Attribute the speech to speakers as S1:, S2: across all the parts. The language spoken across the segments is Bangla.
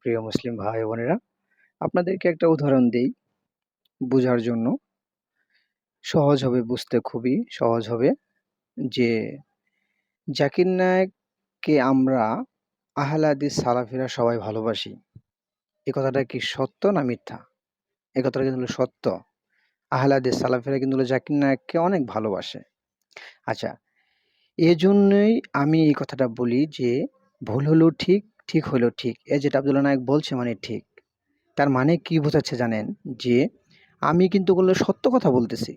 S1: প্রিয় মুসলিম ভাই বোনেরা, আপনাদেরকে একটা উদাহরণ দেই বুঝার জন্য। সহজ হবে, বুঝতে খুবই সহজ হবে যে জাকির নায়েককে আমরা আহলে হাদিস সালাফিরা সবাই ভালোবাসি। এ কথাটা কি সত্য না মিথ্যা? এ কথাটা কিন্তু হলো সত্য। আহলে হাদিস সালাফিরা কিন্তু হলো জাকির নায়েককে অনেক ভালোবাসে। আচ্ছা, এজন্যই আমি এই কথাটা বলি যে ভুল হলেও ঠিক, ঠিক হলেও ঠিক। এই যেটা আব্দুল্লাহ নায়েক বলছে মানে ঠিক। তার মানে কি বোঝাচ্ছে জানেন? যে আমি কিন্তু বললে সত্য কথা বলতেছি।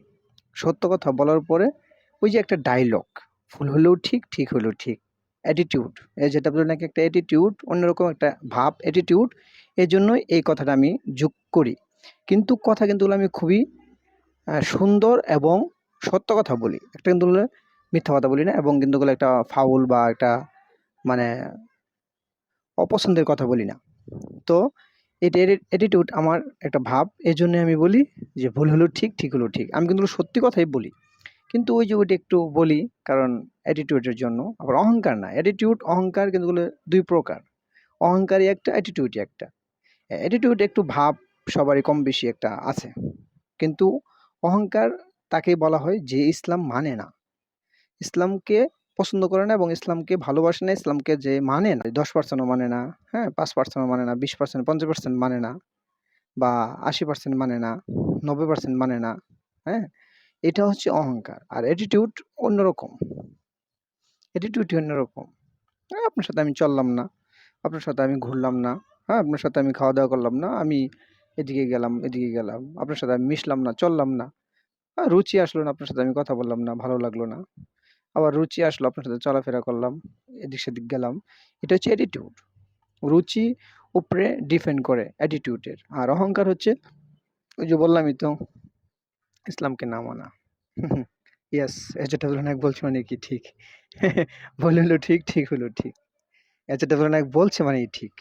S1: সত্য কথা বলার পরে ওই যে একটা ডায়ালগ, ভুল হলেও ঠিক, ঠিক হলেও ঠিক। অ্যাটিটিউড, এই যেটা বললেন নাকি একটা অ্যাটিটিউড, অন্যরকম একটা ভাব, অ্যাটিটিউড। এজন্যই এই কথাটা আমি যোগ করি। কিন্তু কথা কিন্তু হলো আমি খুবই সুন্দর এবং সত্য কথা বলি। একটা কিন্তু হলো মিথ্যা কথা বলি না, এবং কিন্তু হলো একটা ফাউল বা একটা মানে অপছন্দের কথা বলি না। তো এটা অ্যাটিটিউড আমার একটা ভাব। এজন্যই আমি বলি যে ভুল হলেও ঠিক, ঠিক হলেও ঠিক। আমি কিন্তু সত্যি কথাই বলি। কিন্তু ওই যে ওইটা একটু বলি কারণ অ্যাটিটিউডের জন্য। আবার অহংকার না। অ্যাটিটিউড, অহংকার কিন্তু হলো ২ প্রকার। অহংকারই একটা, অ্যাটিটিউডই একটা। অ্যাটিটিউড একটু ভাব সবারই কম বেশি একটা আছে। কিন্তু অহংকার তাকেই বলা হয় যে ইসলাম মানে না। ইসলামকে পছন্দ করে না এবং ইসলামকে ভালোবাসে না, ইসলামকে যে মানে না, 10% ও মানে না, হ্যাঁ? 5% ও মানে না, 20%, 50% মানে না, বা 80% মানে না, 90% মানে না, হ্যাঁ? এটা হচ্ছে অহংকার। আর অ্যাটিটিউড অন্যরকম। অ্যাটিটিউডই অন্যরকম। আপনার সাথে আমি চললাম না, আপনার সাথে আমি ঘুরলাম না, হ্যাঁ? আপনার সাথে আমি খাওয়া-দাওয়া করলাম না, আমি এদিকে গেলাম, এদিকে গেলাম। আপনার সাথে আমি মিশলাম না, চললাম না। রুচি আসলো না, আপনার সাথে আমি কথা বললাম না, ভালো লাগলো না। আবার রুচি আসলো, আপনার সাথে চলাফেরা করলাম, এদিক সেদিক গেলাম। এটা হচ্ছে অ্যাটিটিউড। রুচি উপরে ডিপেন্ড করে অ্যাটিটিউডের। আর অহংকার হচ্ছে ওই যে বললামই তো, ইসলামকে না মানা। ইয়েস, যেটা বললেন এক বলছে মানে কি ঠিক। ভুল হলো ঠিক, ঠিক হলো ঠিক। যেটা বললেন এক বলছে মানেই ঠিক।